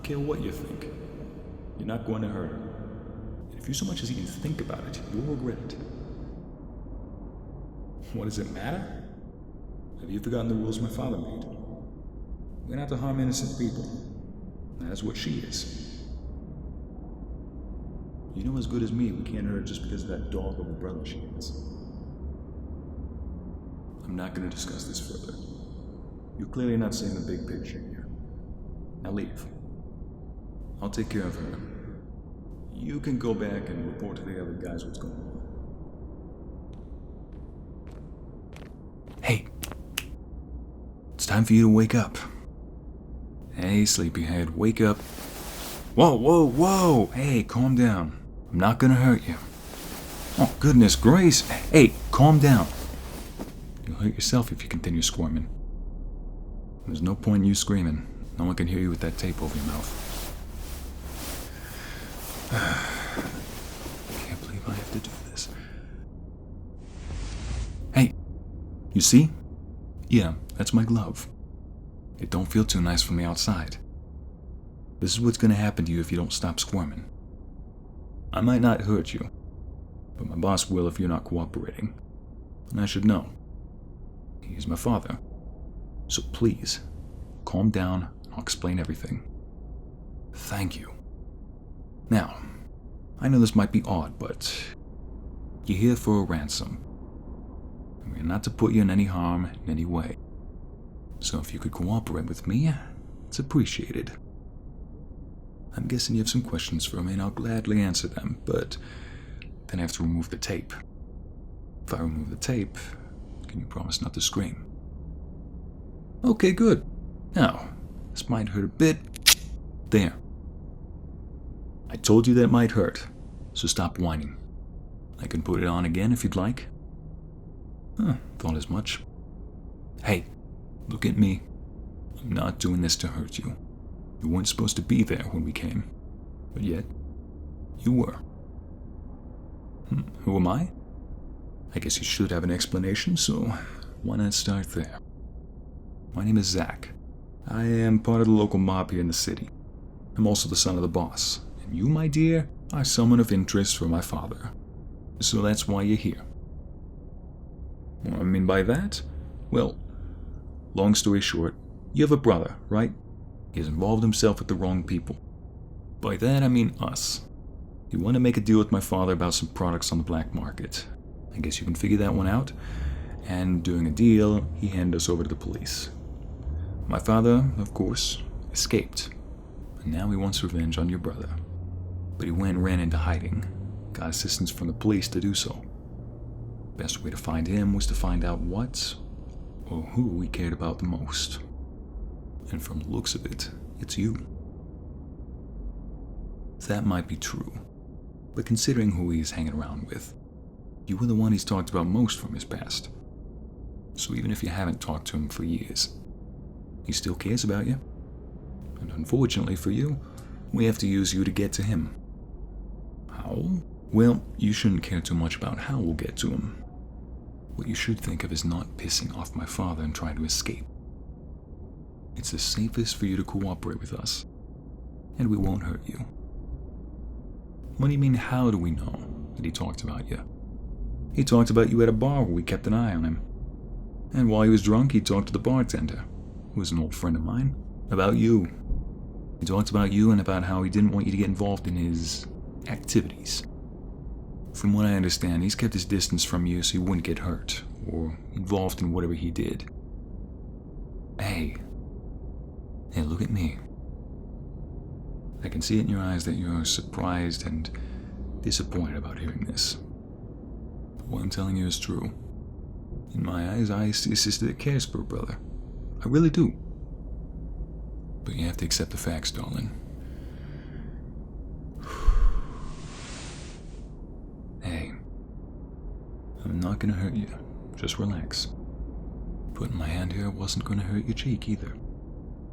don't care what you think. You're not going to hurt her. And if you so much as even think about it, you'll regret it. What does it matter? Have you forgotten the rules my father made? We're not to harm innocent people. That is what she is. You know as good as me we can't hurt her just because of that dog of a brother she has. I'm not going to discuss this further. You're clearly not seeing the big picture here. Now leave. I'll take care of her. You can go back and report to the other guys what's going on. Hey. It's time for you to wake up. Hey, sleepyhead, wake up. Whoa, whoa, whoa! Hey, calm down. I'm not gonna hurt you. Oh, goodness grace. Hey, calm down. You'll hurt yourself if you continue squirming. There's no point in you screaming. No one can hear you with that tape over your mouth. I can't believe I have to do this. Hey, you see? Yeah, that's my glove. It don't feel too nice from the outside. This is what's gonna happen to you if you don't stop squirming. I might not hurt you, but my boss will if you're not cooperating. And I should know. He's my father. So please, calm down and I'll explain everything. Thank you. Now, I know this might be odd, but you're here for a ransom. And we're not to put you in any harm in any way. So if you could cooperate with me, it's appreciated. I'm guessing you have some questions for me and I'll gladly answer them, but then I have to remove the tape. If I remove the tape, can you promise not to scream? Okay, good. Now, this might hurt a bit. There. I told you that it might hurt, so stop whining. I can put it on again if you'd like. Thought as much. Hey, look at me. I'm not doing this to hurt you. You weren't supposed to be there when we came, but yet, you were. Who am I? I guess you should have an explanation, so why not start there? My name is Zach. I am part of the local mob here in the city. I'm also the son of the boss, and you, my dear, are someone of interest for my father. So that's why you're here. What I mean by that? Well, long story short, you have a brother, right? He has involved himself with the wrong people. By that I mean us. He wanted to make a deal with my father about some products on the black market. I guess you can figure that one out. And during a deal, he handed us over to the police. My father, of course, escaped. And now he wants revenge on your brother. But he went and ran into hiding. Got assistance from the police to do so. Best way to find him was to find out what or who he cared about the most. And from the looks of it, it's you. That might be true, but considering who he's hanging around with, you were the one he's talked about most from his past. So even if you haven't talked to him for years, he still cares about you. And unfortunately for you, we have to use you to get to him. How? Well, you shouldn't care too much about how we'll get to him. What you should think of is not pissing off my father and trying to escape. It's the safest for you to cooperate with us, and we won't hurt you. What do you mean, how do we know that he talked about you? He talked about you at a bar where we kept an eye on him. And while he was drunk, he talked to the bartender, who was an old friend of mine, about you. He talked about you and about how he didn't want you to get involved in his activities. From what I understand, he's kept his distance from you so you wouldn't get hurt, or involved in whatever he did. Hey, look at me. I can see it in your eyes that you're surprised and disappointed about hearing this. But what I'm telling you is true. In my eyes, I see a sister that cares for her brother. I really do. But you have to accept the facts, darling. Hey, I'm not gonna hurt you. Just relax. Putting my hand here wasn't gonna hurt your cheek either.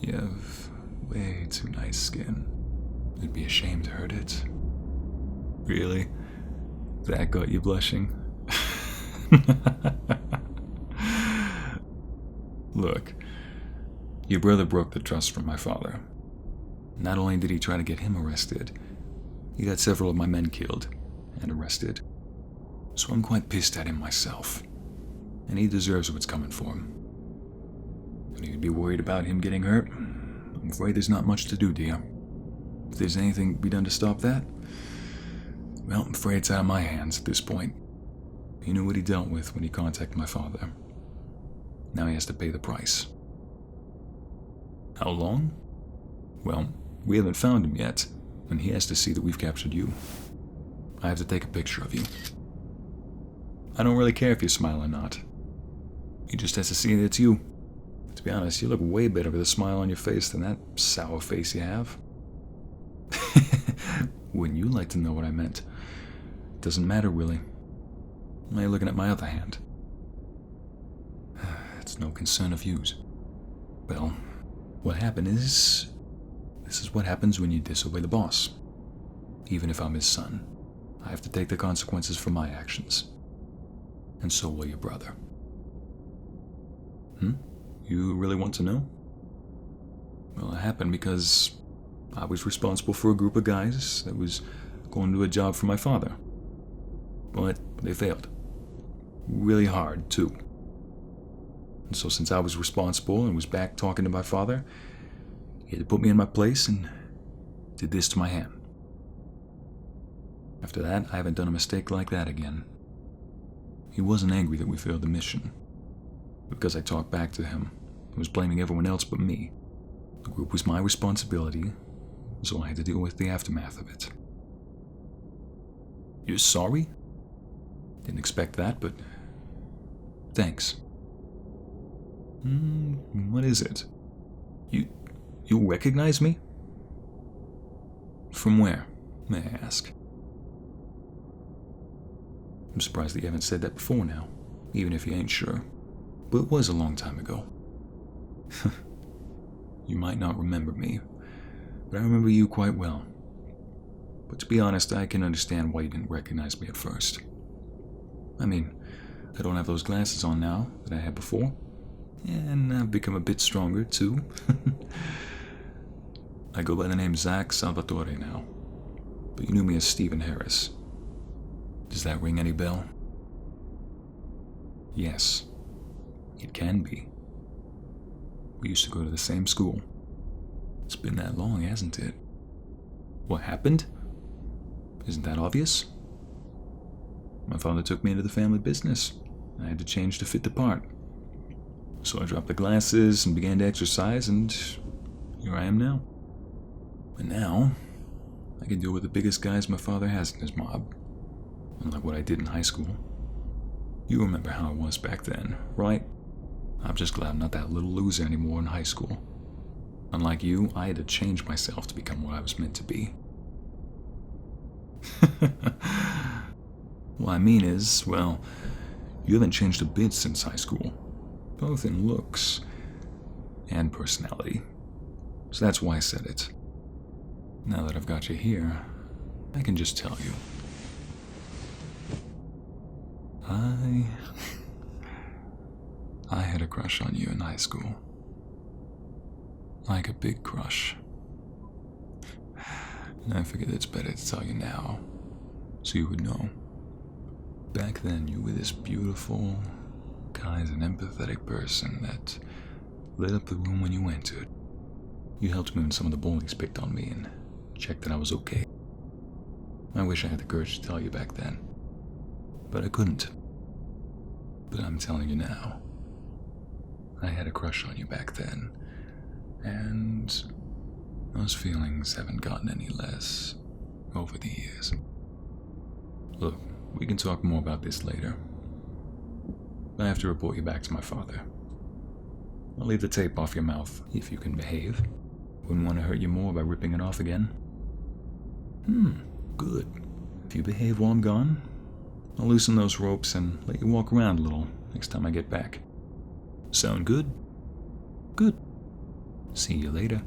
You have way too nice skin. It'd be a shame to hurt it. Really? That got you blushing? Look, your brother broke the trust from my father. Not only did he try to get him arrested, he got several of my men killed and arrested. So I'm quite pissed at him myself. And he deserves what's coming for him. And you'd be worried about him getting hurt? I'm afraid there's not much to do, dear. If there's anything to be done to stop that, well, I'm afraid it's out of my hands at this point. He knew what he dealt with when he contacted my father. Now he has to pay the price. How long? Well, we haven't found him yet, and he has to see that we've captured you. I have to take a picture of you. I don't really care if you smile or not. He just has to see that it's you. To be honest, you look way better with a smile on your face than that sour face you have. Wouldn't you like to know what I meant? Doesn't matter, really. Why are you looking at my other hand? It's no concern of yours. Well, what happened is... This is what happens when you disobey the boss. Even if I'm his son, I have to take the consequences for my actions. And so will your brother. You really want to know? Well, it happened because I was responsible for a group of guys that was going to do a job for my father. But they failed. Really hard, too. And so since I was responsible and was back talking to my father, he had to put me in my place and did this to my hand. After that, I haven't done a mistake like that again. He wasn't angry that we failed the mission, because I talked back to him. He was blaming everyone else but me. The group was my responsibility, so I had to deal with the aftermath of it. You're sorry? Didn't expect that, but thanks. What is it? You recognize me? From where, may I ask? I'm surprised that you haven't said that before now, even if you ain't sure. But it was a long time ago. You might not remember me, but I remember you quite well. But to be honest, I can understand why you didn't recognize me at first. I mean, I don't have those glasses on now that I had before, and I've become a bit stronger too. I go by the name Zach Salvatore now, but you knew me as Stephen Harris. Does that ring any bell? Yes, it can be. We used to go to the same school. It's been that long, hasn't it? What happened? Isn't that obvious? My father took me into the family business. I had to change to fit the part. So I dropped the glasses and began to exercise, and here I am now. And now, I can deal with the biggest guys my father has in his mob. Unlike what I did in high school. You remember how it was back then, right? I'm just glad I'm not that little loser anymore in high school. Unlike you, I had to change myself to become what I was meant to be. What I mean is, well, you haven't changed a bit since high school. Both in looks and personality. So that's why I said it. Now that I've got you here, I can just tell you. I had a crush on you in high school. Like a big crush. And I figured it's better to tell you now, so you would know. Back then, you were this beautiful, kind and empathetic person that lit up the room when you entered. You helped me when some of the bullies picked on me and checked that I was okay. I wish I had the courage to tell you back then, but I couldn't. But I'm telling you now, I had a crush on you back then, and those feelings haven't gotten any less over the years. Look, we can talk more about this later. I have to report you back to my father. I'll leave the tape off your mouth if you can behave. Wouldn't want to hurt you more by ripping it off again. Good. If you behave while I'm gone, I'll loosen those ropes and let you walk around a little next time I get back. Sound good? Good. See you later.